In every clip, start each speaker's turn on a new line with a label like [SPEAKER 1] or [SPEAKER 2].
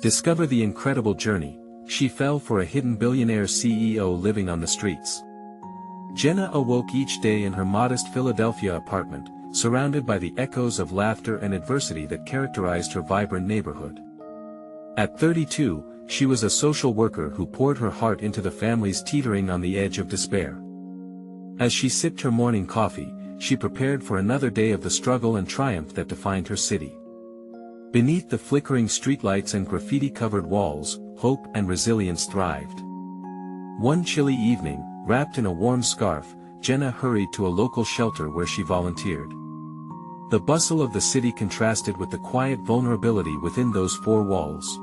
[SPEAKER 1] Discover the incredible journey. She fell for a hidden billionaire CEO living on the streets. Jenna awoke each day in her modest Philadelphia apartment, surrounded by the echoes of laughter and adversity that characterized her vibrant neighborhood. At 32, she was a social worker who poured her heart into the families teetering on the edge of despair. As she sipped her morning coffee, she prepared for another day of the struggle and triumph that defined her city. Beneath the flickering streetlights and graffiti-covered walls, hope and resilience thrived. One chilly evening, wrapped in a warm scarf, Jenna hurried to a local shelter where she volunteered. The bustle of the city contrasted with the quiet vulnerability within those four walls.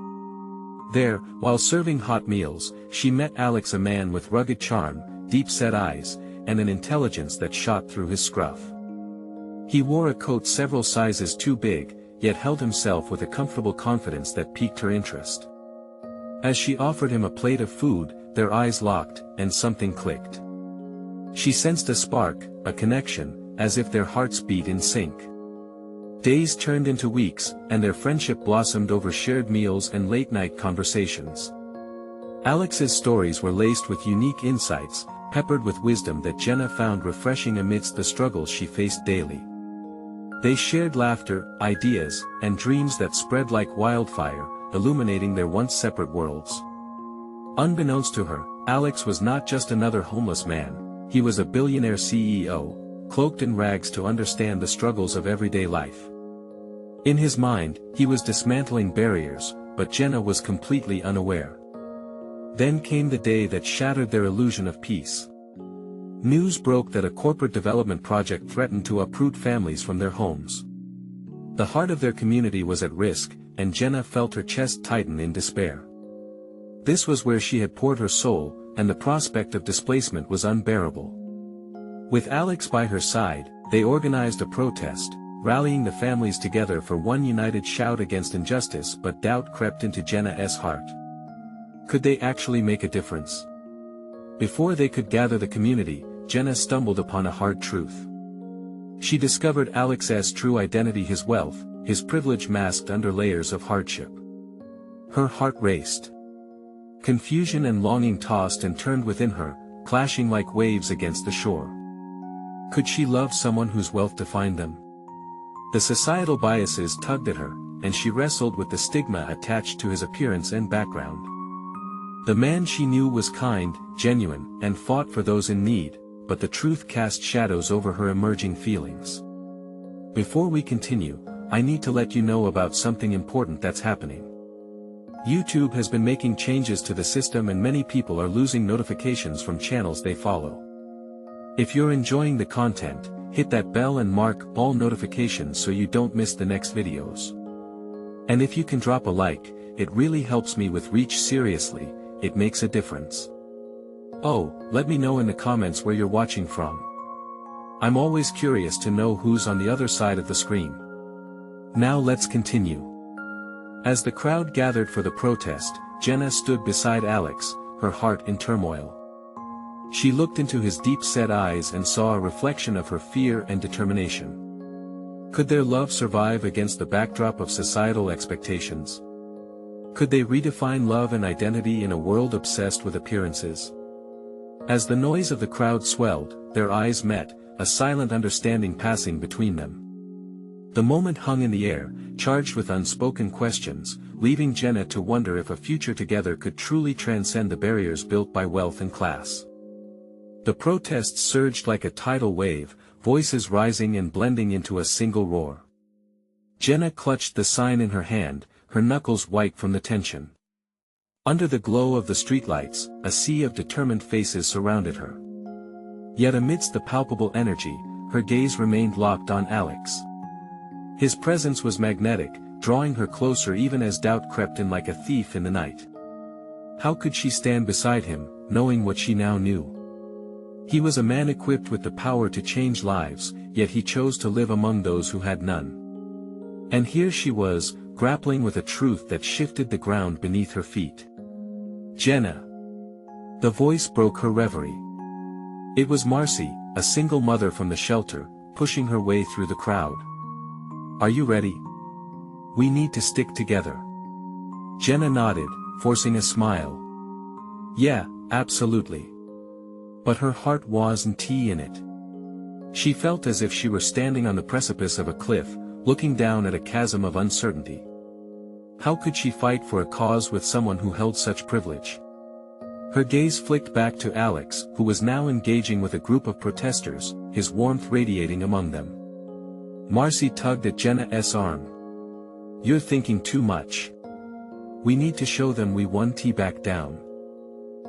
[SPEAKER 1] There, while serving hot meals, she met Alex, a man with rugged charm, deep-set eyes, and an intelligence that shot through his scruff. He wore a coat several sizes too big, yet held himself with a comfortable confidence that piqued her interest. As she offered him a plate of food, their eyes locked, and something clicked. She sensed a spark, a connection, as if their hearts beat in sync. Days turned into weeks, and their friendship blossomed over shared meals and late-night conversations. Alex's stories were laced with unique insights, peppered with wisdom that Jenna found refreshing amidst the struggles she faced daily. They shared laughter, ideas, and dreams that spread like wildfire, illuminating their once separate worlds. Unbeknownst to her, Alex was not just another homeless man, he was a billionaire CEO, cloaked in rags to understand the struggles of everyday life. In his mind, he was dismantling barriers, but Jenna was completely unaware. Then came the day that shattered their illusion of peace. News broke that a corporate development project threatened to uproot families from their homes. The heart of their community was at risk, and Jenna felt her chest tighten in despair. This was where she had poured her soul, and the prospect of displacement was unbearable. With Alex by her side, they organized a protest, rallying the families together for one united shout against injustice, but doubt crept into Jenna's heart. Could they actually make a difference? Before they could gather the community, Jenna stumbled upon a hard truth. She discovered Alex's true identity: his wealth, his privilege masked under layers of hardship. Her heart raced. Confusion and longing tossed and turned within her, clashing like waves against the shore. Could she love someone whose wealth defined them? The societal biases tugged at her, and she wrestled with the stigma attached to his appearance and background. The man she knew was kind, genuine, and fought for those in need, but the truth cast shadows over her emerging feelings. Before we continue, I need to let you know about something important that's happening. YouTube has been making changes to the system, and many people are losing notifications from channels they follow. If you're enjoying the content, hit that bell and mark all notifications so you don't miss the next videos. And if you can drop a like, it really helps me with reach. Seriously, it makes a difference. Oh, let me know in the comments where you're watching from. I'm always curious to know who's on the other side of the screen. Now let's continue. As the crowd gathered for the protest, Jenna stood beside Alex, her heart in turmoil. She looked into his deep-set eyes and saw a reflection of her fear and determination. Could their love survive against the backdrop of societal expectations? Could they redefine love and identity in a world obsessed with appearances? As the noise of the crowd swelled, their eyes met, a silent understanding passing between them. The moment hung in the air, charged with unspoken questions, leaving Jenna to wonder if a future together could truly transcend the barriers built by wealth and class. The protests surged like a tidal wave, voices rising and blending into a single roar. Jenna clutched the sign in her hand, her knuckles white from the tension. Under the glow of the streetlights, a sea of determined faces surrounded her. Yet amidst the palpable energy, her gaze remained locked on Alex. His presence was magnetic, drawing her closer even as doubt crept in like a thief in the night. How could she stand beside him, knowing what she now knew? He was a man equipped with the power to change lives, yet he chose to live among those who had none. And here she was, grappling with a truth that shifted the ground beneath her feet. Jenna. The voice broke her reverie. It was Marcy, a single mother from the shelter, pushing her way through the crowd. Are you ready? We need to stick together. Jenna nodded, forcing a smile. Yeah, absolutely. But her heart wasn't in it. She felt as if she were standing on the precipice of a cliff, looking down at a chasm of uncertainty. How could she fight for a cause with someone who held such privilege? Her gaze flicked back to Alex, who was now engaging with a group of protesters, his warmth radiating among them. Marcy tugged at Jenna's arm. You're thinking too much. We need to show them we won. Back down.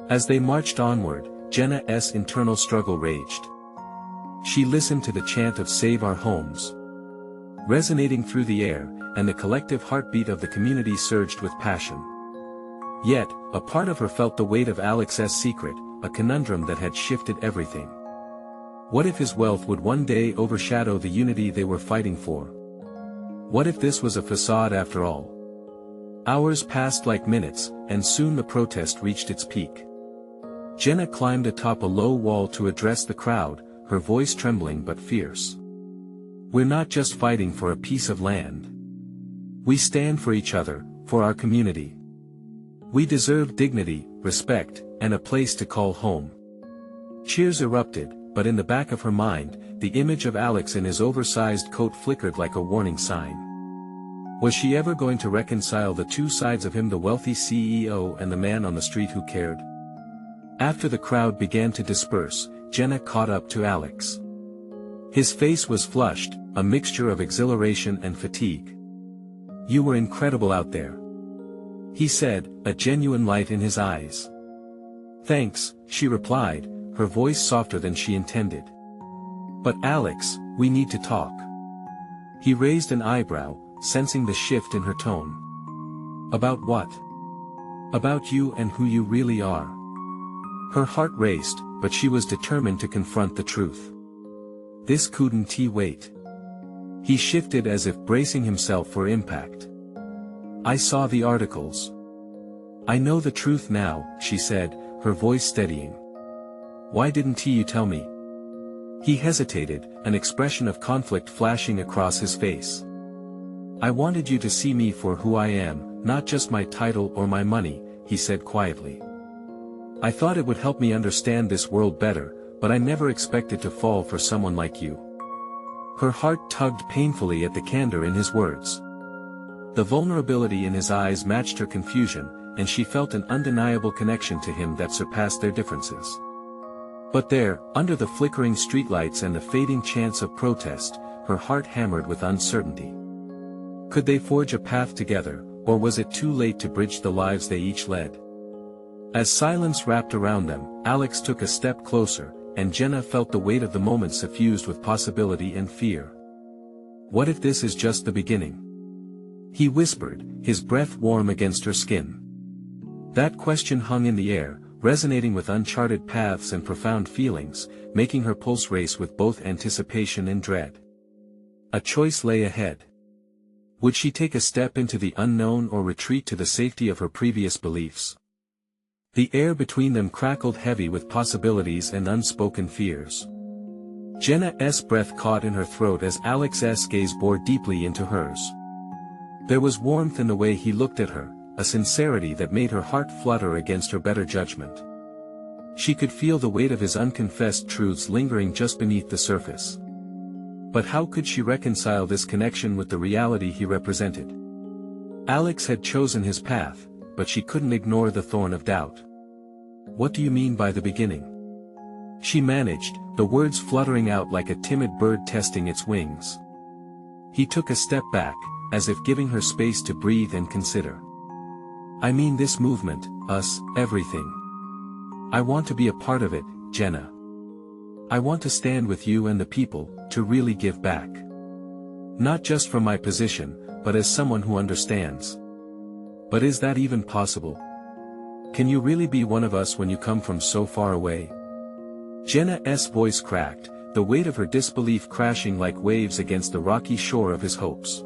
[SPEAKER 1] As they marched onward, Jenna's internal struggle raged. She listened to the chant of Save Our Homes, resonating through the air, and the collective heartbeat of the community surged with passion. Yet, a part of her felt the weight of Alex's secret, a conundrum that had shifted everything. What if his wealth would one day overshadow the unity they were fighting for? What if this was a facade after all? Hours passed like minutes, and soon the protest reached its peak. Jenna climbed atop a low wall to address the crowd, her voice trembling but fierce. We're not just fighting for a piece of land. We stand for each other, for our community. We deserve dignity, respect, and a place to call home. Cheers erupted, but in the back of her mind, the image of Alex in his oversized coat flickered like a warning sign. Was she ever going to reconcile the two sides of him, the wealthy CEO and the man on the street who cared? After the crowd began to disperse, Jenna caught up to Alex. His face was flushed, a mixture of exhilaration and fatigue. You were incredible out there, he said, a genuine light in his eyes. Thanks, she replied, her voice softer than she intended. But Alex, we need to talk. He raised an eyebrow, sensing the shift in her tone. About what? About you and who you really are. Her heart raced, but she was determined to confront the truth. This couldn't wait. He shifted as if bracing himself for impact. I saw the articles. I know the truth now, she said, her voice steadying. Why didn't you tell me? He hesitated, an expression of conflict flashing across his face. I wanted you to see me for who I am, not just my title or my money, he said quietly. I thought it would help me understand this world better, but I never expected to fall for someone like you. Her heart tugged painfully at the candor in his words. The vulnerability in his eyes matched her confusion, and she felt an undeniable connection to him that surpassed their differences. But there, under the flickering streetlights and the fading chants of protest, her heart hammered with uncertainty. Could they forge a path together, or was it too late to bridge the lives they each led? As silence wrapped around them, Alex took a step closer, and Jenna felt the weight of the moment suffused with possibility and fear. What if this is just the beginning? He whispered, his breath warm against her skin. That question hung in the air, resonating with uncharted paths and profound feelings, making her pulse race with both anticipation and dread. A choice lay ahead. Would she take a step into the unknown or retreat to the safety of her previous beliefs? The air between them crackled heavy with possibilities and unspoken fears. Jenna's breath caught in her throat as Alex's gaze bored deeply into hers. There was warmth in the way he looked at her, a sincerity that made her heart flutter against her better judgment. She could feel the weight of his unconfessed truths lingering just beneath the surface. But how could she reconcile this connection with the reality he represented? Alex had chosen his path, but she couldn't ignore the thorn of doubt. What do you mean by the beginning? She managed, the words fluttering out like a timid bird testing its wings. He took a step back, as if giving her space to breathe and consider. I mean this movement, us, everything. I want to be a part of it, Jenna. I want to stand with you and the people, to really give back. Not just from my position, but as someone who understands. But is that even possible? Can you really be one of us when you come from so far away? Jenna's voice cracked, the weight of her disbelief crashing like waves against the rocky shore of his hopes.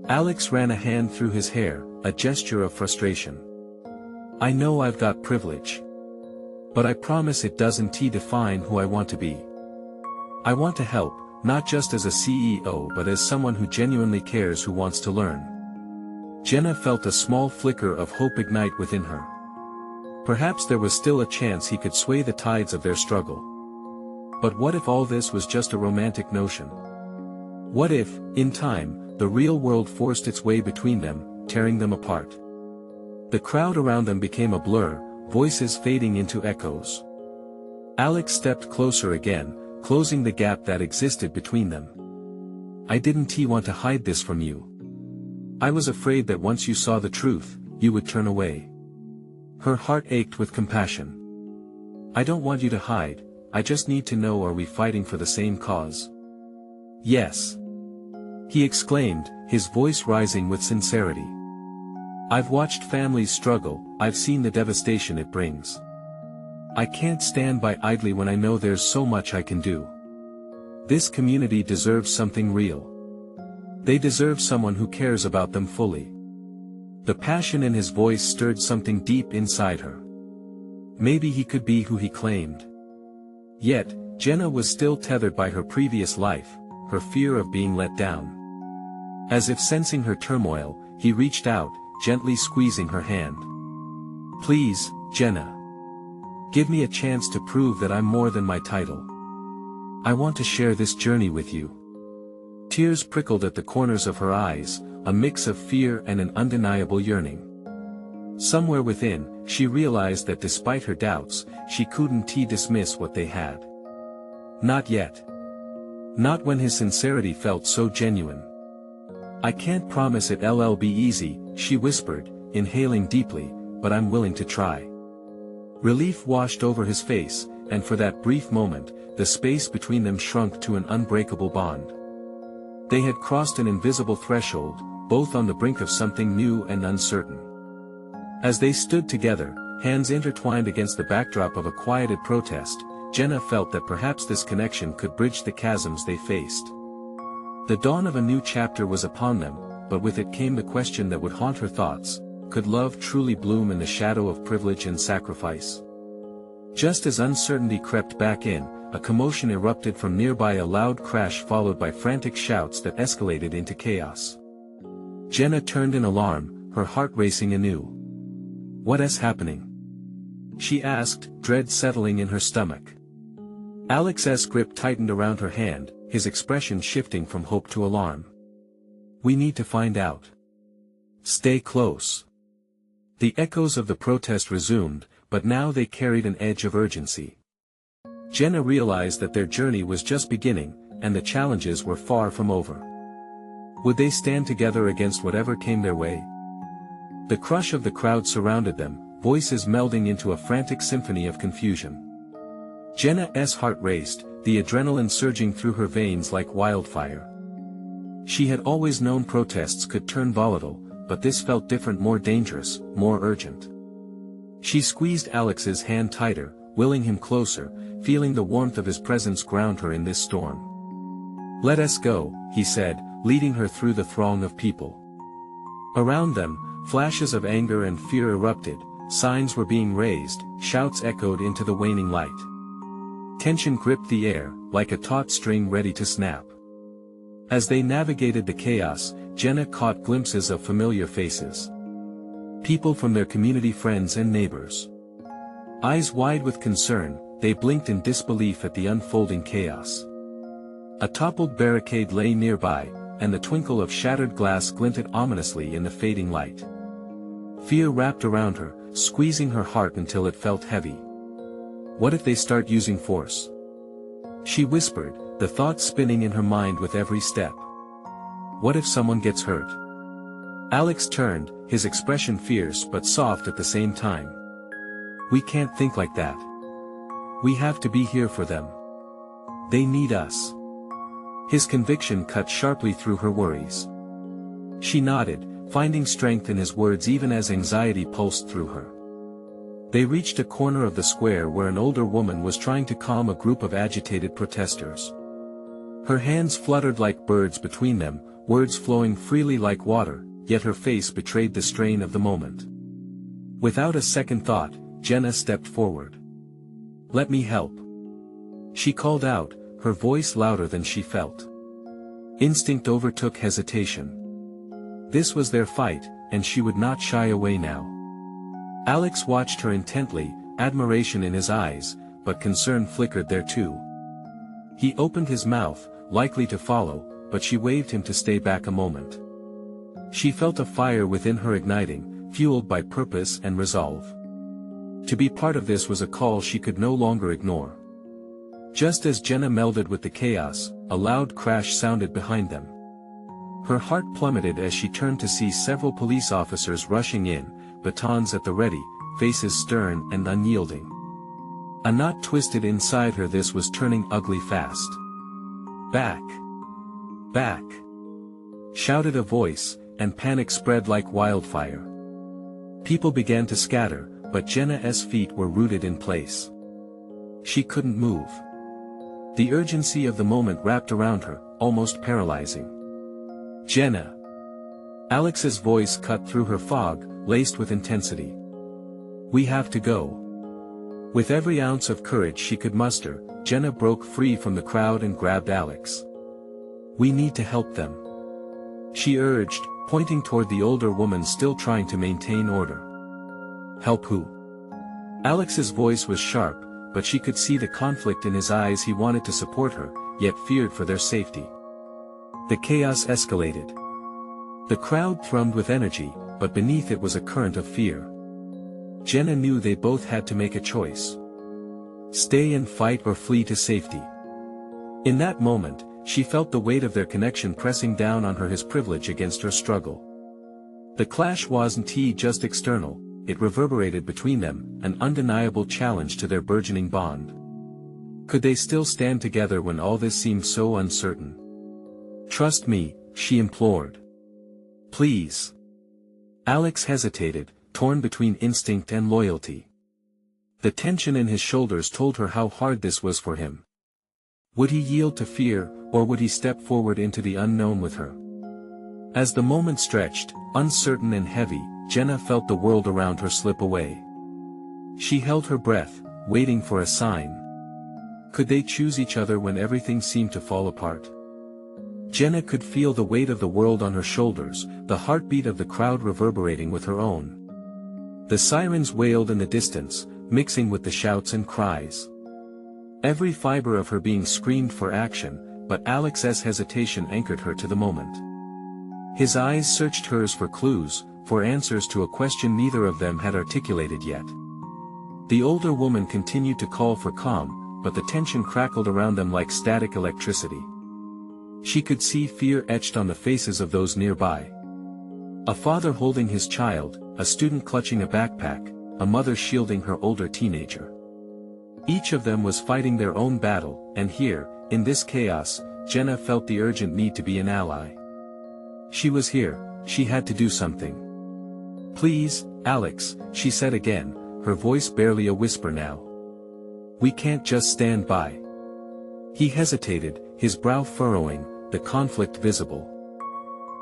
[SPEAKER 1] Alex ran a hand through his hair, a gesture of frustration. I know I've got privilege. But I promise it doesn't define who I want to be. I want to help, not just as a CEO but as someone who genuinely cares, who wants to learn. Jenna felt a small flicker of hope ignite within her. Perhaps there was still a chance he could sway the tides of their struggle. But what if all this was just a romantic notion? What if, in time, the real world forced its way between them, tearing them apart? The crowd around them became a blur, voices fading into echoes. Alex stepped closer again, closing the gap that existed between them. I didn't want to hide this from you. I was afraid that once you saw the truth, you would turn away. Her heart ached with compassion. I don't want you to hide, I just need to know, are we fighting for the same cause? Yes. He exclaimed, his voice rising with sincerity. I've watched families struggle, I've seen the devastation it brings. I can't stand by idly when I know there's so much I can do. This community deserves something real. They deserve someone who cares about them fully. The passion in his voice stirred something deep inside her. Maybe he could be who he claimed. Yet, Jenna was still tethered by her previous life, her fear of being let down. As if sensing her turmoil, he reached out, gently squeezing her hand. Please, Jenna. Give me a chance to prove that I'm more than my title. I want to share this journey with you. Tears prickled at the corners of her eyes, a mix of fear and an undeniable yearning. Somewhere within, she realized that despite her doubts, she couldn't dismiss what they had. Not yet. Not when his sincerity felt so genuine. I can't promise it'll be easy, she whispered, inhaling deeply, but I'm willing to try. Relief washed over his face, and for that brief moment, the space between them shrunk to an unbreakable bond. They had crossed an invisible threshold, both on the brink of something new and uncertain. As they stood together, hands intertwined against the backdrop of a quieted protest, Jenna felt that perhaps this connection could bridge the chasms they faced. The dawn of a new chapter was upon them, but with it came the question that would haunt her thoughts: could love truly bloom in the shadow of privilege and sacrifice? Just as uncertainty crept back in, a commotion erupted from nearby, a loud crash followed by frantic shouts that escalated into chaos. Jenna turned in alarm, her heart racing anew. What is happening? She asked, dread settling in her stomach. Alex's grip tightened around her hand, his expression shifting from hope to alarm. We need to find out. Stay close. The echoes of the protest resumed, but now they carried an edge of urgency. Jenna realized that their journey was just beginning, and the challenges were far from over. Would they stand together against whatever came their way? The crush of the crowd surrounded them, voices melding into a frantic symphony of confusion. Jenna's heart raced, the adrenaline surging through her veins like wildfire. She had always known protests could turn volatile, but this felt different, more dangerous, more urgent. She squeezed Alex's hand tighter, willing him closer, feeling the warmth of his presence ground her in this storm. Let us go, he said, leading her through the throng of people. Around them, flashes of anger and fear erupted, signs were being raised, shouts echoed into the waning light. Tension gripped the air, like a taut string ready to snap. As they navigated the chaos, Jenna caught glimpses of familiar faces. People from their community, friends and neighbors. Eyes wide with concern, they blinked in disbelief at the unfolding chaos. A toppled barricade lay nearby, and the twinkle of shattered glass glinted ominously in the fading light. Fear wrapped around her, squeezing her heart until it felt heavy. What if they start using force? She whispered, the thought spinning in her mind with every step. What if someone gets hurt? Alex turned, his expression fierce but soft at the same time. We can't think like that. We have to be here for them. They need us. His conviction cut sharply through her worries. She nodded, finding strength in his words even as anxiety pulsed through her. They reached a corner of the square where an older woman was trying to calm a group of agitated protesters. Her hands fluttered like birds between them, words flowing freely like water, yet her face betrayed the strain of the moment. Without a second thought, Jenna stepped forward. Let me help. She called out, her voice louder than she felt. Instinct overtook hesitation. This was their fight, and she would not shy away now. Alex watched her intently, admiration in his eyes, but concern flickered there too. He opened his mouth, likely to follow, but she waved him to stay back a moment. She felt a fire within her igniting, fueled by purpose and resolve. To be part of this was a call she could no longer ignore. Just as Jenna melded with the chaos, a loud crash sounded behind them. Her heart plummeted as she turned to see several police officers rushing in, batons at the ready, faces stern and unyielding. A knot twisted inside her. This was turning ugly fast. "Back! Back!" shouted a voice, and panic spread like wildfire. People began to scatter, but Jenna's feet were rooted in place. She couldn't move. The urgency of the moment wrapped around her, almost paralyzing. "Jenna!" Alex's voice cut through her fog, laced with intensity. "We have to go." With every ounce of courage she could muster, Jenna broke free from the crowd and grabbed Alex. "We need to help them," she urged, pointing toward the older woman still trying to maintain order. "Help who?" Alex's voice was sharp, but she could see the conflict in his eyes. He wanted to support her, yet feared for their safety. The chaos escalated. The crowd thrummed with energy, but beneath it was a current of fear. Jenna knew they both had to make a choice. Stay and fight or flee to safety. In that moment, she felt the weight of their connection pressing down on her, his privilege against her struggle. The clash wasn't just external, it reverberated between them, an undeniable challenge to their burgeoning bond. Could they still stand together when all this seemed so uncertain? "Trust me," she implored. "Please." Alex hesitated, torn between instinct and loyalty. The tension in his shoulders told her how hard this was for him. Would he yield to fear, or would he step forward into the unknown with her? As the moment stretched, uncertain and heavy, Jenna felt the world around her slip away. She held her breath, waiting for a sign. Could they choose each other when everything seemed to fall apart? Jenna could feel the weight of the world on her shoulders, the heartbeat of the crowd reverberating with her own. The sirens wailed in the distance, mixing with the shouts and cries. Every fiber of her being screamed for action, but Alex's hesitation anchored her to the moment. His eyes searched hers for clues, for answers to a question neither of them had articulated yet. The older woman continued to call for calm, but the tension crackled around them like static electricity. She could see fear etched on the faces of those nearby. A father holding his child, a student clutching a backpack, a mother shielding her older teenager. Each of them was fighting their own battle, and here, in this chaos, Jenna felt the urgent need to be an ally. She was here, she had to do something. "Please, Alex," she said again, her voice barely a whisper now. "We can't just stand by." He hesitated, his brow furrowing, the conflict visible.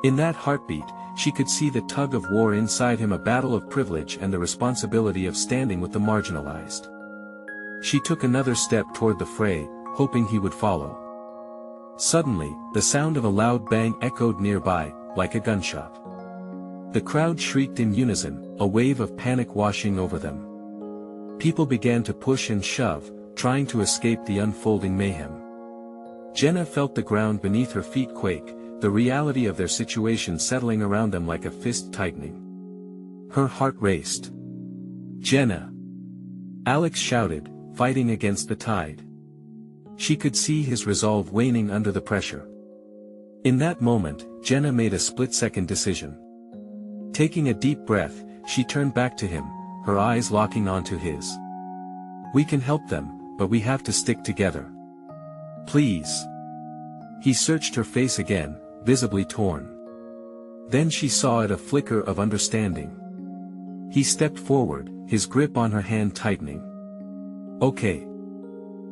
[SPEAKER 1] In that heartbeat, she could see the tug of war inside him, a battle of privilege and the responsibility of standing with the marginalized. She took another step toward the fray, hoping he would follow. Suddenly, the sound of a loud bang echoed nearby, like a gunshot. The crowd shrieked in unison, a wave of panic washing over them. People began to push and shove, trying to escape the unfolding mayhem. Jenna felt the ground beneath her feet quake, the reality of their situation settling around them like a fist tightening. Her heart raced. "Jenna!" Alex shouted, fighting against the tide. She could see his resolve waning under the pressure. In that moment, Jenna made a split-second decision. Taking a deep breath, she turned back to him, her eyes locking onto his. "We can help them, but we have to stick together. Please." He searched her face again, visibly torn. Then she saw it, a flicker of understanding. He stepped forward, his grip on her hand tightening. "Okay.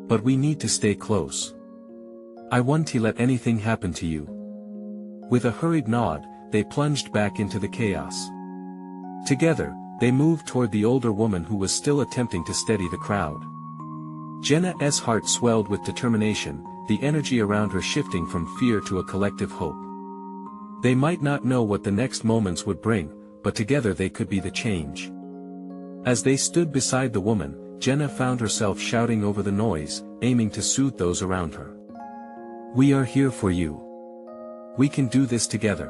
[SPEAKER 1] But we need to stay close. I won't let anything happen to you." With a hurried nod, they plunged back into the chaos. Together, they moved toward the older woman who was still attempting to steady the crowd. Jenna's heart swelled with determination, the energy around her shifting from fear to a collective hope. They might not know what the next moments would bring, but together they could be the change. As they stood beside the woman, Jenna found herself shouting over the noise, aiming to soothe those around her. "We are here for you. We can do this together."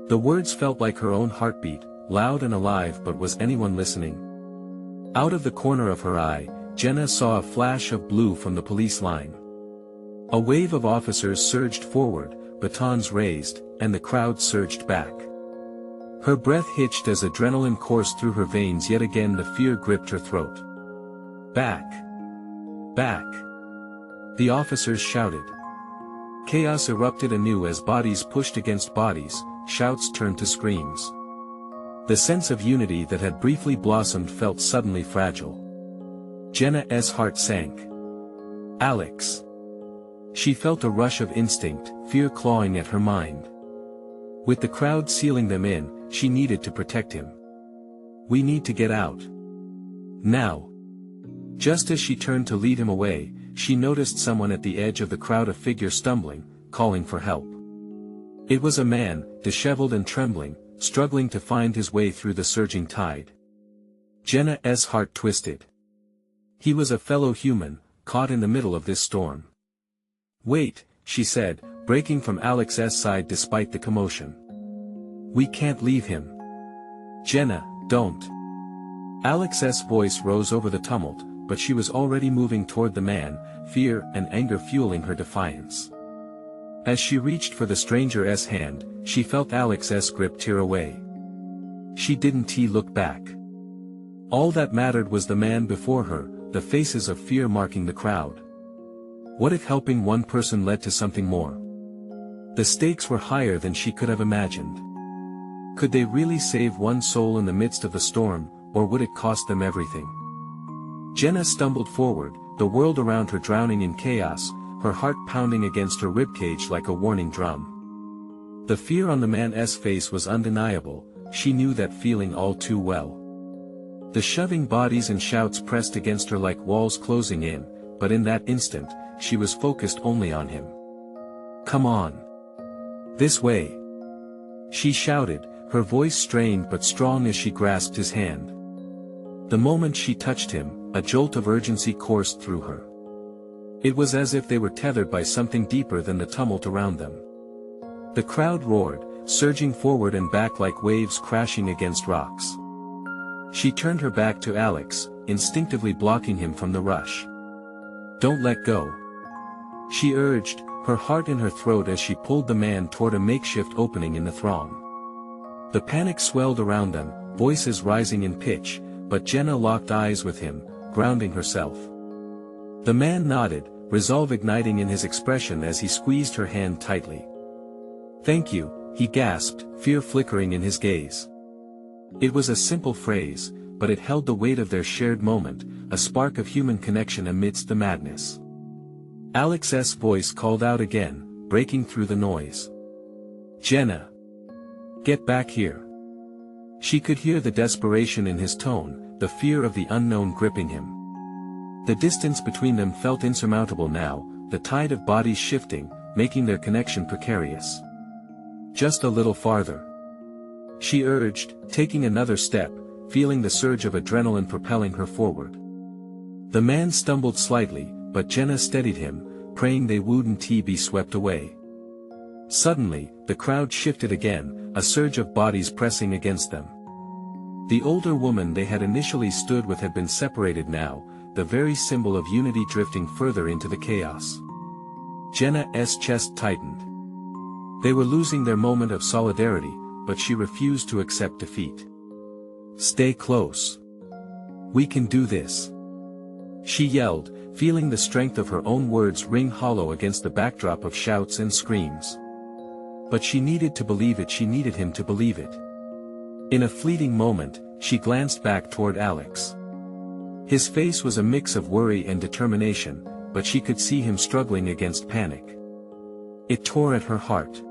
[SPEAKER 1] The words felt like her own heartbeat, loud and alive, but was anyone listening? Out of the corner of her eye, Jenna saw a flash of blue from the police line. A wave of officers surged forward, batons raised, and the crowd surged back. Her breath hitched as adrenaline coursed through her veins. Yet again the fear gripped her throat. "Back! Back!" the officers shouted. Chaos erupted anew as bodies pushed against bodies, shouts turned to screams. The sense of unity that had briefly blossomed felt suddenly fragile. Jenna's heart sank. Alex. She felt a rush of instinct, fear clawing at her mind. With the crowd sealing them in, she needed to protect him. "We need to get out. Now." Just as she turned to lead him away, she noticed someone at the edge of the crowd, a figure stumbling, calling for help. It was a man, disheveled and trembling, struggling to find his way through the surging tide. Jenna's heart twisted. He was a fellow human, caught in the middle of this storm. "Wait," she said, breaking from Alex's side despite the commotion. "We can't leave him." "Jenna, don't." Alex's voice rose over the tumult, but she was already moving toward the man, fear and anger fueling her defiance. As she reached for the stranger's hand, she felt Alex's grip tear away. She didn't look back. All that mattered was the man before her, the faces of fear marking the crowd. What if helping one person led to something more? The stakes were higher than she could have imagined. Could they really save one soul in the midst of the storm, or would it cost them everything? Jenna stumbled forward, the world around her drowning in chaos, her heart pounding against her ribcage like a warning drum. The fear on the man's face was undeniable, she knew that feeling all too well. The shoving bodies and shouts pressed against her like walls closing in, but in that instant, she was focused only on him. "Come on. This way!" she shouted, her voice strained but strong as she grasped his hand. The moment she touched him, a jolt of urgency coursed through her. It was as if they were tethered by something deeper than the tumult around them. The crowd roared, surging forward and back like waves crashing against rocks. She turned her back to Alex, instinctively blocking him from the rush. "Don't let go," she urged, her heart in her throat as she pulled the man toward a makeshift opening in the throng. The panic swelled around them, voices rising in pitch, but Jenna locked eyes with him, grounding herself. The man nodded, resolve igniting in his expression as he squeezed her hand tightly. "Thank you," he gasped, fear flickering in his gaze. It was a simple phrase, but it held the weight of their shared moment, a spark of human connection amidst the madness. Alex's voice called out again, breaking through the noise. "Jenna! Get back here!" She could hear the desperation in his tone, the fear of the unknown gripping him. The distance between them felt insurmountable now, the tide of bodies shifting, making their connection precarious. "Just a little farther," she urged, taking another step, feeling the surge of adrenaline propelling her forward. The man stumbled slightly, but Jenna steadied him, praying they wouldn't be swept away. Suddenly, the crowd shifted again, a surge of bodies pressing against them. The older woman they had initially stood with had been separated now, the very symbol of unity drifting further into the chaos. Jenna's chest tightened. They were losing their moment of solidarity, but she refused to accept defeat. "Stay close. We can do this," she yelled, feeling the strength of her own words ring hollow against the backdrop of shouts and screams. But she needed to believe it, she needed him to believe it. In a fleeting moment, she glanced back toward Alex. His face was a mix of worry and determination, but she could see him struggling against panic. It tore at her heart.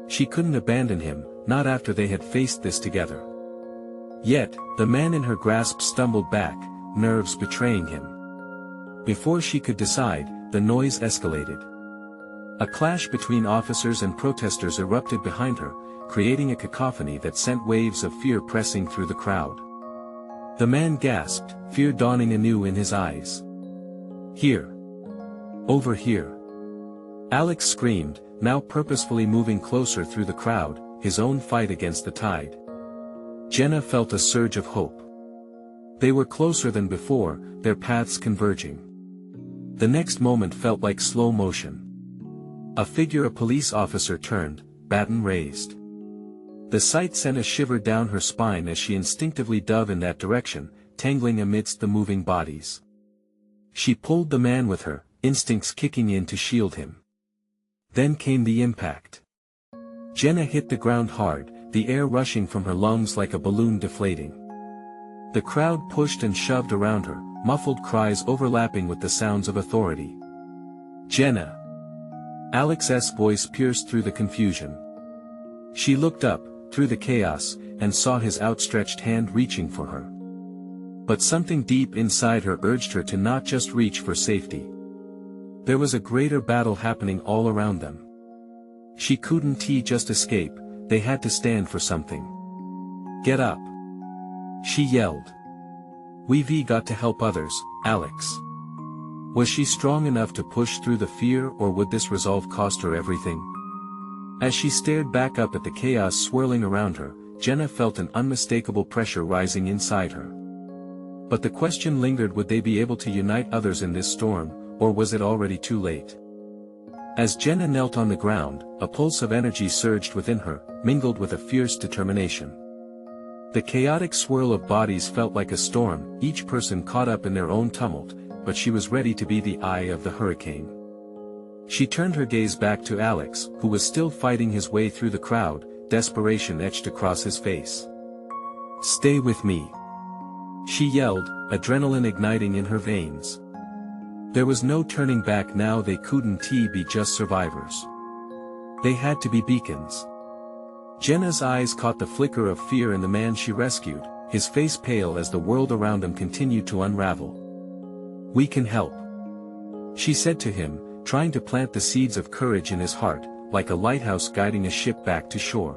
[SPEAKER 1] She couldn't abandon him, not after they had faced this together. Yet, the man in her grasp stumbled back, nerves betraying him. Before she could decide, the noise escalated. A clash between officers and protesters erupted behind her, creating a cacophony that sent waves of fear pressing through the crowd. The man gasped, fear dawning anew in his eyes. "Here! Over here!" Alex screamed, now purposefully moving closer through the crowd, his own fight against the tide. Jenna felt a surge of hope. They were closer than before, their paths converging. The next moment felt like slow motion. A figure, a police officer, turned, baton raised. The sight sent a shiver down her spine as she instinctively dove in that direction, tangling amidst the moving bodies. She pulled the man with her, instincts kicking in to shield him. Then came the impact. Jenna hit the ground hard, the air rushing from her lungs like a balloon deflating. The crowd pushed and shoved around her, muffled cries overlapping with the sounds of authority. "Jenna!" Alex's voice pierced through the confusion. She looked up, through the chaos, and saw his outstretched hand reaching for her. But something deep inside her urged her to not just reach for safety. There was a greater battle happening all around them. She couldn't just escape, they had to stand for something. "Get up!" she yelled. "We've got to help others, Alex." Was she strong enough to push through the fear, or would this resolve cost her everything? As she stared back up at the chaos swirling around her, Jenna felt an unmistakable pressure rising inside her. But the question lingered, would they be able to unite others in this storm, or was it already too late? As Jenna knelt on the ground, a pulse of energy surged within her, mingled with a fierce determination. The chaotic swirl of bodies felt like a storm, each person caught up in their own tumult, but she was ready to be the eye of the hurricane. She turned her gaze back to Alex, who was still fighting his way through the crowd, desperation etched across his face. "Stay with me!" she yelled, adrenaline igniting in her veins. There was no turning back now. They couldn't be just survivors. They had to be beacons. Jenna's eyes caught the flicker of fear in the man she rescued, his face pale as the world around him continued to unravel. "We can help," she said to him, trying to plant the seeds of courage in his heart, like a lighthouse guiding a ship back to shore.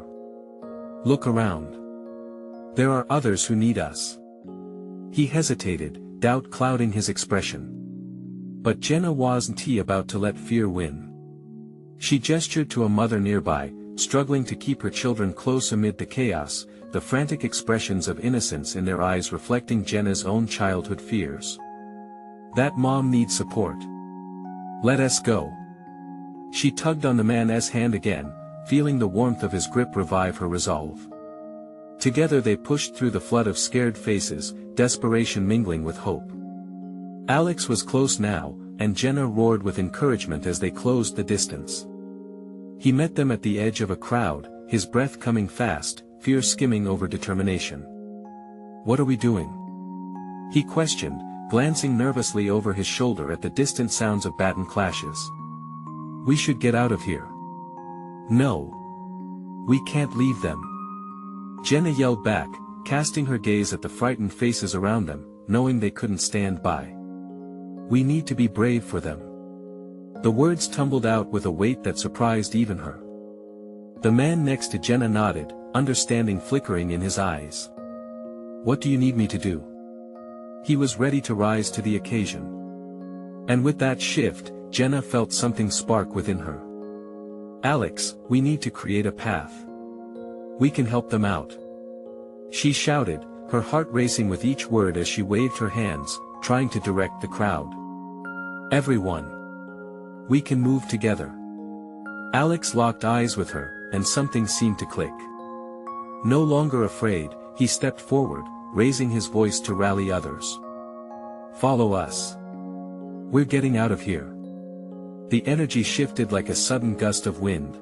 [SPEAKER 1] "Look around. There are others who need us." He hesitated, doubt clouding his expression. But Jenna wasn't about to let fear win. She gestured to a mother nearby, struggling to keep her children close amid the chaos, the frantic expressions of innocence in their eyes reflecting Jenna's own childhood fears. "That mom needs support. Let us go." She tugged on the man's hand again, feeling the warmth of his grip revive her resolve. Together they pushed through the flood of scared faces, desperation mingling with hope. Alex was close now, and Jenna roared with encouragement as they closed the distance. He met them at the edge of a crowd, his breath coming fast, fear skimming over determination. "What are we doing?" he questioned, glancing nervously over his shoulder at the distant sounds of baton clashes. "We should get out of here." "No. We can't leave them," Jenna yelled back, casting her gaze at the frightened faces around them, knowing they couldn't stand by. "We need to be brave for them." The words tumbled out with a weight that surprised even her. The man next to Jenna nodded, understanding flickering in his eyes. "What do you need me to do?" He was ready to rise to the occasion. And with that shift, Jenna felt something spark within her. "Alex, we need to create a path. We can help them out," she shouted, her heart racing with each word as she waved her hands, trying to direct the crowd. "Everyone. We can move together." Alex locked eyes with her, and something seemed to click. No longer afraid, he stepped forward, raising his voice to rally others. "Follow us. We're getting out of here." The energy shifted like a sudden gust of wind.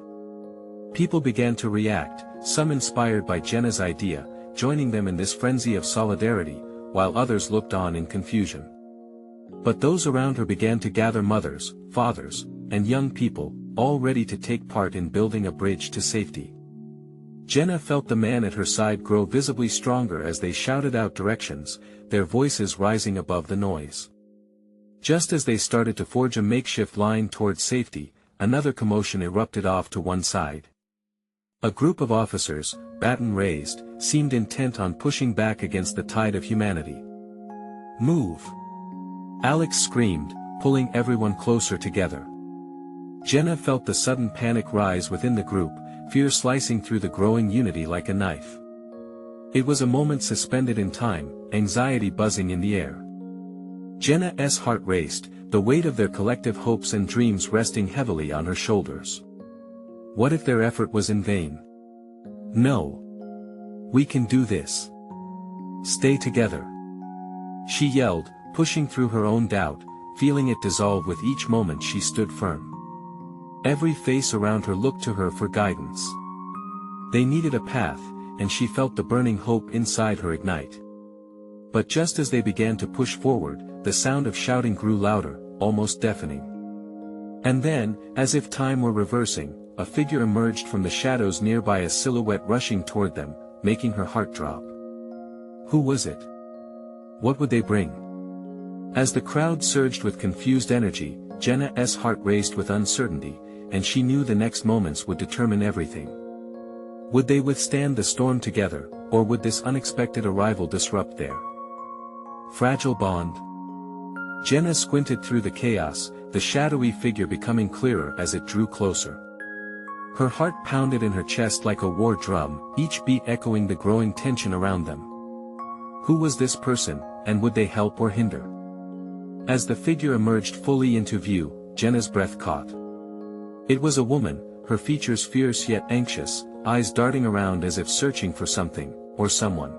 [SPEAKER 1] People began to react, some inspired by Jenna's idea, joining them in this frenzy of solidarity, while others looked on in confusion. But those around her began to gather, mothers, fathers, and young people, all ready to take part in building a bridge to safety. Jenna felt the man at her side grow visibly stronger as they shouted out directions, their voices rising above the noise. Just as they started to forge a makeshift line towards safety, another commotion erupted off to one side. A group of officers, baton raised, seemed intent on pushing back against the tide of humanity. "Move!" Alex screamed, pulling everyone closer together. Jenna felt the sudden panic rise within the group, fear slicing through the growing unity like a knife. It was a moment suspended in time, anxiety buzzing in the air. Jenna's heart raced, the weight of their collective hopes and dreams resting heavily on her shoulders. What if their effort was in vain? No. We can do this. Stay together. She yelled, pushing through her own doubt, feeling it dissolve with each moment she stood firm. Every face around her looked to her for guidance. They needed a path, and she felt the burning hope inside her ignite. But just as they began to push forward, the sound of shouting grew louder, almost deafening. And then, as if time were reversing, a figure emerged from the shadows nearby, a silhouette rushing toward them, making her heart drop. Who was it? What would they bring? As the crowd surged with confused energy, Jenna's heart raced with uncertainty, and she knew the next moments would determine everything. Would they withstand the storm together, or would this unexpected arrival disrupt their fragile bond? Jenna squinted through the chaos, the shadowy figure becoming clearer as it drew closer. Her heart pounded in her chest like a war drum, each beat echoing the growing tension around them. Who was this person, and would they help or hinder? As the figure emerged fully into view, Jenna's breath caught. It was a woman, her features fierce yet anxious, eyes darting around as if searching for something, or someone.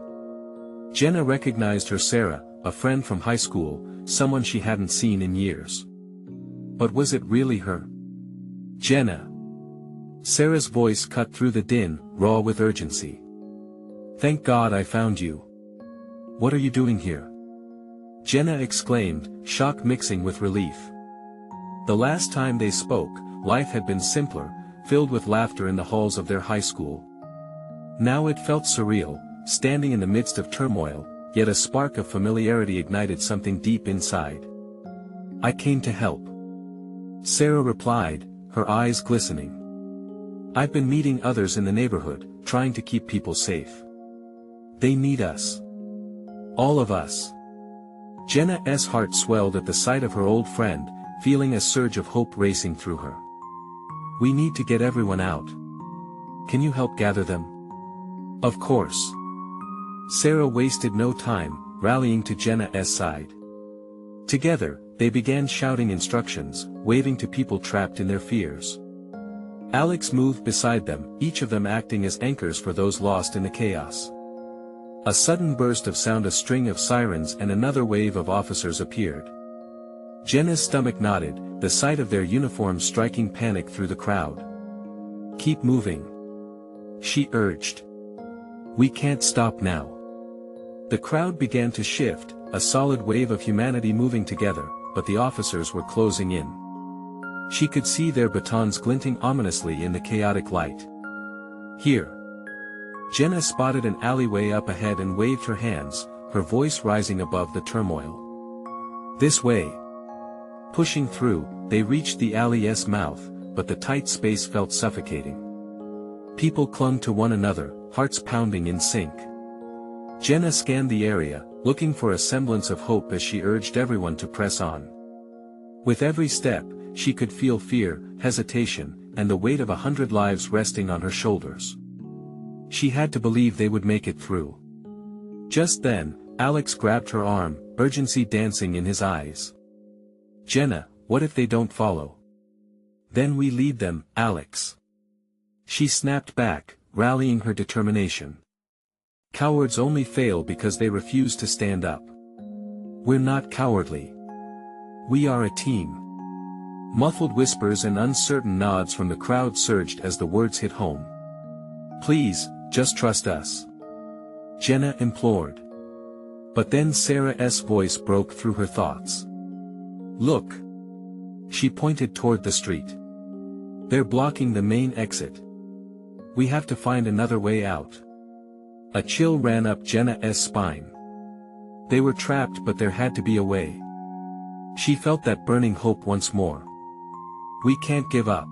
[SPEAKER 1] Jenna recognized her. Sarah, a friend from high school, someone she hadn't seen in years. But was it really her? Jenna. Sarah's voice cut through the din, raw with urgency. "Thank God I found you. What are you doing here?" Jenna exclaimed, shock mixing with relief. The last time they spoke, life had been simpler, filled with laughter in the halls of their high school. Now it felt surreal, standing in the midst of turmoil, yet a spark of familiarity ignited something deep inside. "I came to help," Sarah replied, her eyes glistening. "I've been meeting others in the neighborhood, trying to keep people safe. They need us. All of us." Jenna's heart swelled at the sight of her old friend, feeling a surge of hope racing through her. "We need to get everyone out. Can you help gather them?" "Of course." Sarah wasted no time, rallying to Jenna's side. Together, they began shouting instructions, waving to people trapped in their fears. Alex moved beside them, each of them acting as anchors for those lost in the chaos. A sudden burst of sound, a string of sirens, and another wave of officers appeared. Jenna's stomach knotted, the sight of their uniforms striking panic through the crowd. "Keep moving," she urged. "We can't stop now." The crowd began to shift, a solid wave of humanity moving together, but the officers were closing in. She could see their batons glinting ominously in the chaotic light. "Here." Jenna spotted an alleyway up ahead and waved her hands, her voice rising above the turmoil. "This way." Pushing through, they reached the alley's mouth, but the tight space felt suffocating. People clung to one another, hearts pounding in sync. Jenna scanned the area, looking for a semblance of hope as she urged everyone to press on. With every step, she could feel fear, hesitation, and the weight of 100 lives resting on her shoulders. She had to believe they would make it through. Just then, Alex grabbed her arm, urgency dancing in his eyes. "Jenna, what if they don't follow? Then we lead them, Alex." She snapped back, rallying her determination. "Cowards only fail because they refuse to stand up. We're not cowardly. We are a team." Muffled whispers and uncertain nods from the crowd surged as the words hit home. "Please, just trust us," Jenna implored. But then Sarah's voice broke through her thoughts. "Look." She pointed toward the street. "They're blocking the main exit. We have to find another way out." A chill ran up Jenna's spine. They were trapped, but there had to be a way. She felt that burning hope once more. "We can't give up.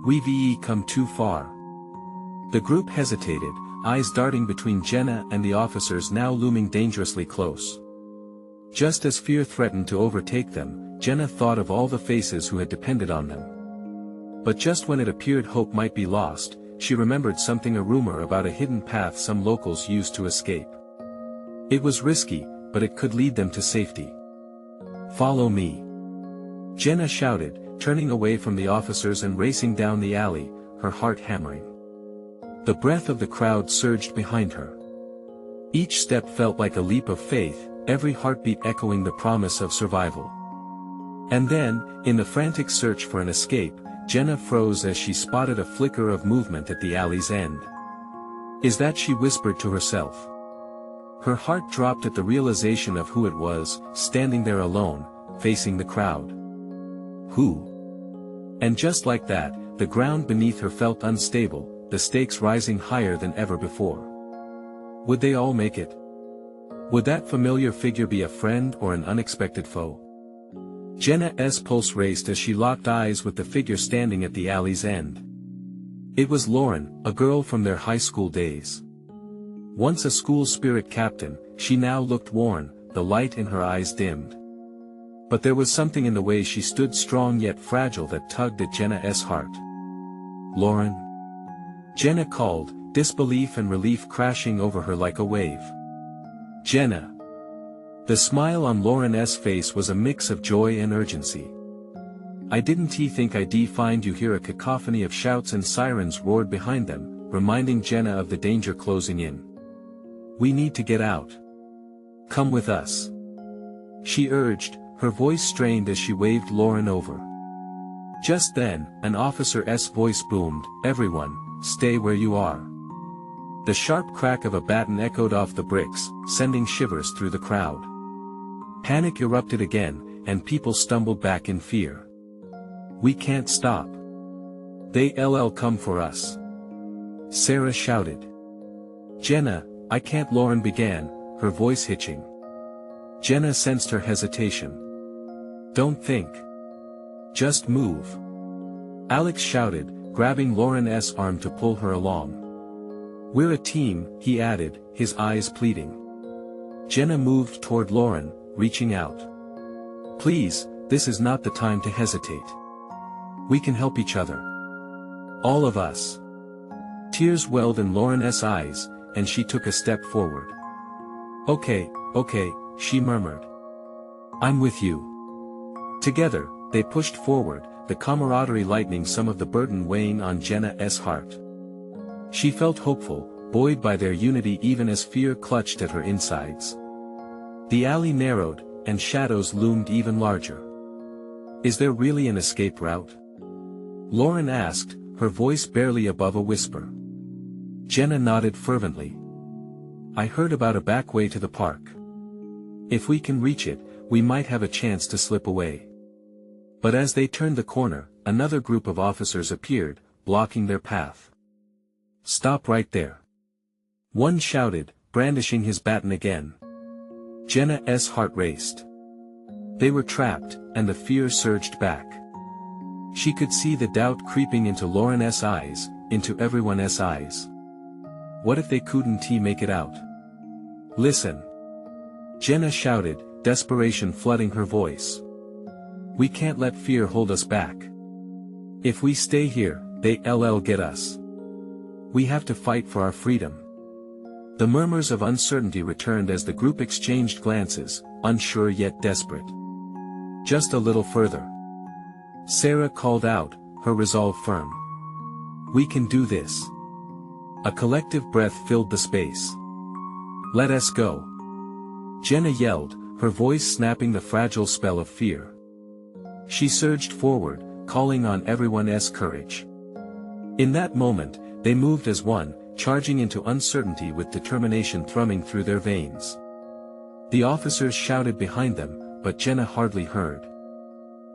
[SPEAKER 1] We've come too far." The group hesitated, eyes darting between Jenna and the officers now looming dangerously close. Just as fear threatened to overtake them, Jenna thought of all the faces who had depended on them. But just when it appeared hope might be lost, she remembered something, a rumor about a hidden path some locals used to escape. It was risky, but it could lead them to safety. "Follow me," Jenna shouted, turning away from the officers and racing down the alley, her heart hammering. The breath of the crowd surged behind her. Each step felt like a leap of faith, every heartbeat echoing the promise of survival. And then, in the frantic search for an escape, Jenna froze as she spotted a flicker of movement at the alley's end. "Is that?" she whispered to herself. Her heart dropped at the realization of who it was, standing there alone, facing the crowd. Who? And just like that, the ground beneath her felt unstable, the stakes rising higher than ever before. Would they all make it? Would that familiar figure be a friend or an unexpected foe? Jenna's pulse raced as she locked eyes with the figure standing at the alley's end. It was Lauren, a girl from their high school days. Once a school spirit captain, she now looked worn, the light in her eyes dimmed. But there was something in the way she stood, strong yet fragile, that tugged at Jenna's heart. "Lauren?" Jenna called, disbelief and relief crashing over her like a wave. "Jenna." The smile on Lauren's face was a mix of joy and urgency. "I didn't think I'd find you here." A cacophony of shouts and sirens roared behind them, reminding Jenna of the danger closing in. "We need to get out. Come with us," she urged, her voice strained as she waved Lauren over. Just then, an officer's voice boomed, "Everyone, stay where you are." The sharp crack of a baton echoed off the bricks, sending shivers through the crowd. Panic erupted again, and people stumbled back in fear. "We can't stop. They'll come for us," Sarah shouted. "Jenna, I can't," Lauren began, her voice hitching. Jenna sensed her hesitation. "Don't think. Just move," Alex shouted, grabbing Lauren's arm to pull her along. "We're a team," he added, his eyes pleading. Jenna moved toward Lauren, reaching out. "Please, this is not the time to hesitate. We can help each other. All of us." Tears welled in Lauren's eyes, and she took a step forward. Okay, she murmured. "I'm with you." Together, they pushed forward, the camaraderie lightening some of the burden weighing on Jenna's heart. She felt hopeful, buoyed by their unity even as fear clutched at her insides. The alley narrowed, and shadows loomed even larger. "Is there really an escape route?" Lauren asked, her voice barely above a whisper. Jenna nodded fervently. "I heard about a back way to the park. If we can reach it, we might have a chance to slip away." But as they turned the corner, another group of officers appeared, blocking their path. "Stop right there," one shouted, brandishing his baton again. Jenna's heart raced. They were trapped, and the fear surged back. She could see the doubt creeping into Lauren's eyes, into everyone's eyes. What if they couldn't make it out? "Listen," Jenna shouted, desperation flooding her voice. "We can't let fear hold us back. If we stay here, they'll get us. We have to fight for our freedom." The murmurs of uncertainty returned as the group exchanged glances, unsure yet desperate. "Just a little further," Sarah called out, her resolve firm. "We can do this." A collective breath filled the space. "Let us go," Jenna yelled, her voice snapping the fragile spell of fear. She surged forward, calling on everyone's courage. In that moment, they moved as one, charging into uncertainty with determination thrumming through their veins. The officers shouted behind them, but Jenna hardly heard.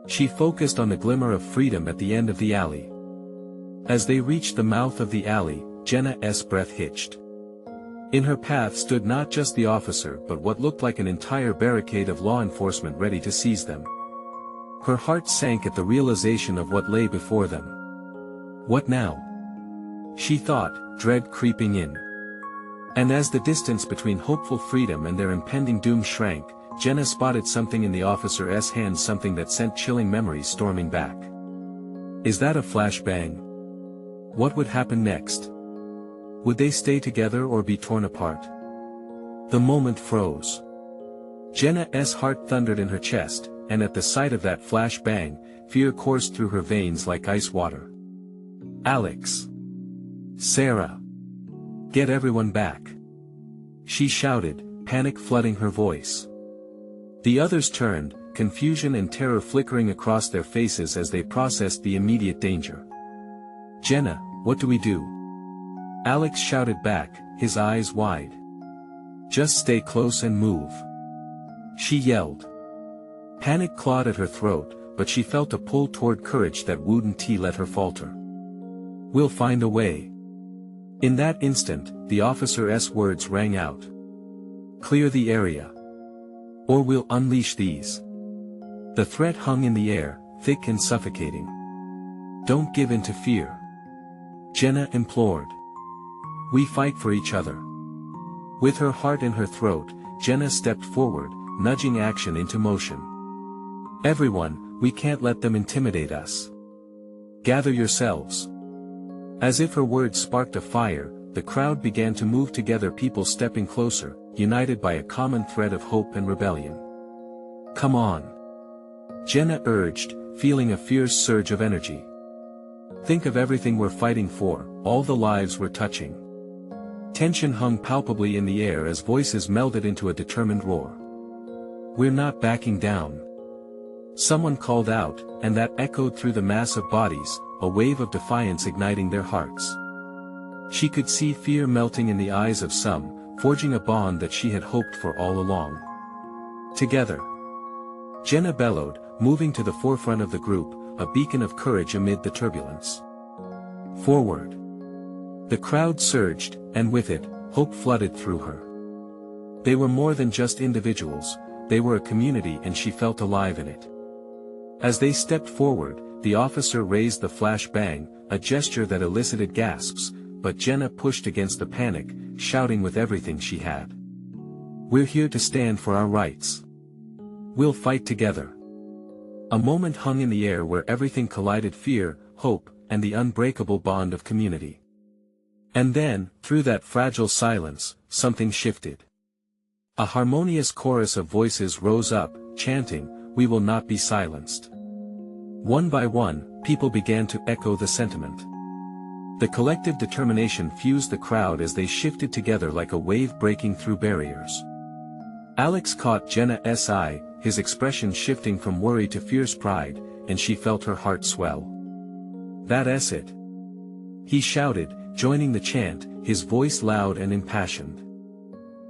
[SPEAKER 1] She focused on the glimmer of freedom at the end of the alley. As they reached the mouth of the alley, Jenna's breath hitched. In her path stood not just the officer but what looked like an entire barricade of law enforcement ready to seize them. Her heart sank at the realization of what lay before them. What now? she thought, dread creeping in. And as the distance between hopeful freedom and their impending doom shrank, Jenna spotted something in the officer's hand, something that sent chilling memories storming back. Is that a flashbang? What would happen next? Would they stay together or be torn apart? The moment froze. Jenna's heart thundered in her chest, and at the sight of that flashbang, fear coursed through her veins like ice water. Alex. Sarah. Get everyone back. She shouted, panic flooding her voice. The others turned, confusion and terror flickering across their faces as they processed the immediate danger. Jenna, what do we do? Alex shouted back, his eyes wide. Just stay close and move. She yelled. Panic clawed at her throat, but she felt a pull toward courage that wouldn't let her falter. We'll find a way. In that instant, the officer's words rang out. Clear the area. Or we'll unleash these. The threat hung in the air, thick and suffocating. Don't give in to fear. Jenna implored. We fight for each other. With her heart in her throat, Jenna stepped forward, nudging action into motion. Everyone, we can't let them intimidate us. Gather yourselves. As if her words sparked a fire, the crowd began to move together, people stepping closer, united by a common thread of hope and rebellion. Come on. Jenna urged, feeling a fierce surge of energy. Think of everything we're fighting for, all the lives we're touching. Tension hung palpably in the air as voices melded into a determined roar. We're not backing down. Someone called out, and that echoed through the mass of bodies, a wave of defiance igniting their hearts. She could see fear melting in the eyes of some, forging a bond that she had hoped for all along. Together. Jenna bellowed, moving to the forefront of the group, a beacon of courage amid the turbulence. Forward. The crowd surged, and with it, hope flooded through her. They were more than just individuals, they were a community, and she felt alive in it. As they stepped forward, the officer raised the flashbang, a gesture that elicited gasps, but Jenna pushed against the panic, shouting with everything she had. We're here to stand for our rights. We'll fight together. A moment hung in the air where everything collided: fear, hope, and the unbreakable bond of community. And then, through that fragile silence, something shifted. A harmonious chorus of voices rose up, chanting, "We will not be silenced." One by one, people began to echo the sentiment. The collective determination fused the crowd as they shifted together like a wave breaking through barriers. Alex caught Jenna's eye, his expression shifting from worry to fierce pride, and she felt her heart swell. That's it. He shouted, joining the chant, his voice loud and impassioned.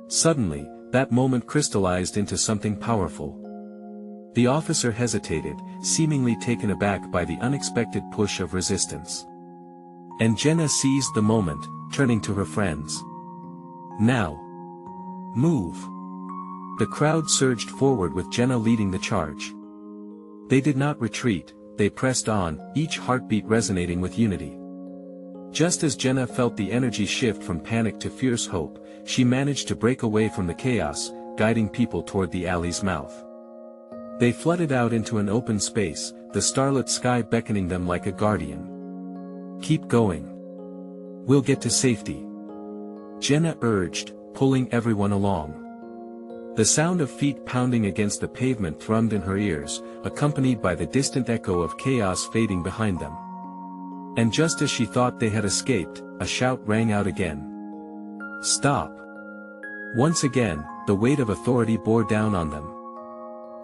[SPEAKER 1] Suddenly, that moment crystallized into something powerful. The officer hesitated, seemingly taken aback by the unexpected push of resistance. And Jenna seized the moment, turning to her friends. Now. Move. The crowd surged forward with Jenna leading the charge. They did not retreat, they pressed on, each heartbeat resonating with unity. Just as Jenna felt the energy shift from panic to fierce hope, she managed to break away from the chaos, guiding people toward the alley's mouth. They flooded out into an open space, the starlit sky beckoning them like a guardian. Keep going. We'll get to safety. Jenna urged, pulling everyone along. The sound of feet pounding against the pavement thrummed in her ears, accompanied by the distant echo of chaos fading behind them. And just as she thought they had escaped, a shout rang out again. Stop! Once again, the weight of authority bore down on them.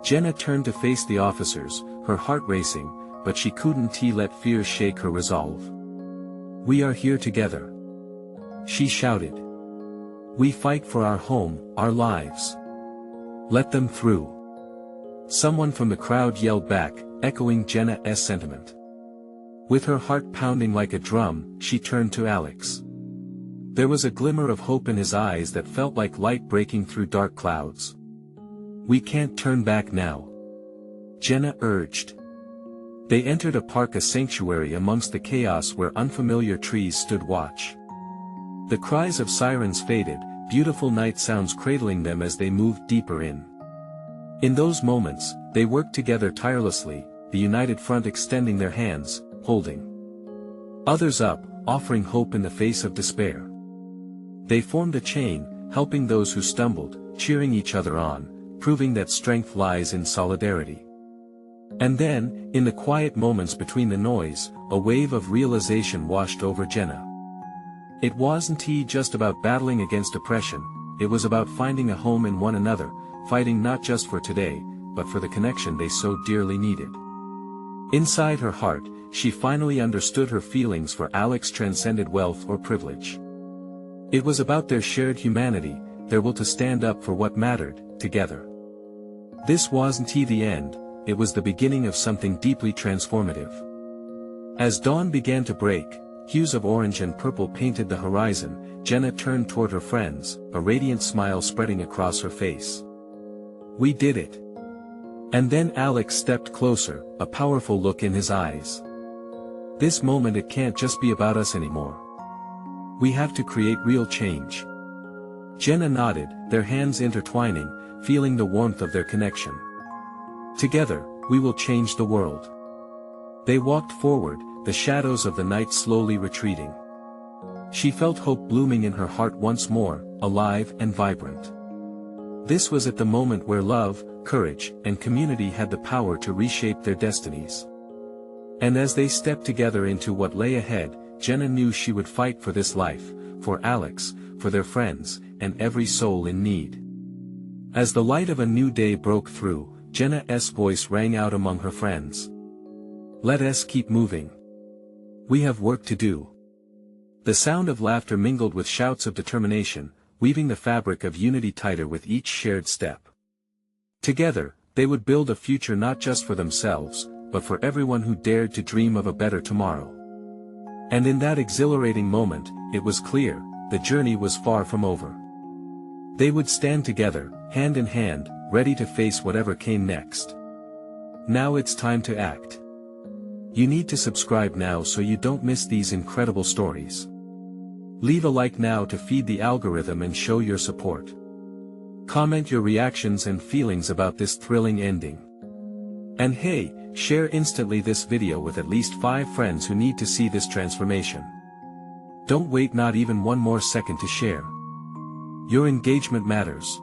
[SPEAKER 1] Jenna turned to face the officers, her heart racing, but she couldn't let fear shake her resolve. We are here together. She shouted. We fight for our home, our lives. Let them through. Someone from the crowd yelled back, echoing Jenna's sentiment. With her heart pounding like a drum, she turned to Alex. There was a glimmer of hope in his eyes that felt like light breaking through dark clouds. We can't turn back now. Jenna urged. They entered a park, a sanctuary amongst the chaos where unfamiliar trees stood watch. The cries of sirens faded, beautiful night sounds cradling them as they moved deeper in. In those moments, they worked together tirelessly, the united front extending their hands, holding others up, offering hope in the face of despair. They formed a chain, helping those who stumbled, cheering each other on, proving that strength lies in solidarity. And then, in the quiet moments between the noise, a wave of realization washed over Jenna. It wasn't just about battling against oppression, it was about finding a home in one another, fighting not just for today, but for the connection they so dearly needed. Inside her heart, she finally understood her feelings for Alex transcended wealth or privilege. It was about their shared humanity, their will to stand up for what mattered, together. This wasn't the end, it was the beginning of something deeply transformative. As dawn began to break, hues of orange and purple painted the horizon, Jenna turned toward her friends, a radiant smile spreading across her face. "We did it." And then Alex stepped closer, a powerful look in his eyes. "This moment, it can't just be about us anymore. We have to create real change." Jenna nodded, their hands intertwining, feeling the warmth of their connection. "Together, we will change the world." They walked forward, the shadows of the night slowly retreating. She felt hope blooming in her heart once more, alive and vibrant. This was at the moment where love, courage, and community had the power to reshape their destinies. And as they stepped together into what lay ahead, Jenna knew she would fight for this life, for Alex, for their friends, and every soul in need. As the light of a new day broke through, Jenna's voice rang out among her friends. "Let us keep moving. We have work to do." The sound of laughter mingled with shouts of determination, weaving the fabric of unity tighter with each shared step. Together, they would build a future not just for themselves, but for everyone who dared to dream of a better tomorrow. And in that exhilarating moment, it was clear, the journey was far from over. They would stand together, hand in hand, ready to face whatever came next. Now it's time to act. You need to subscribe now so you don't miss these incredible stories. Leave a like now to feed the algorithm and show your support. Comment your reactions and feelings about this thrilling ending. And hey, share instantly this video with at least 5 friends who need to see this transformation. Don't wait not even one more second to share. Your engagement matters.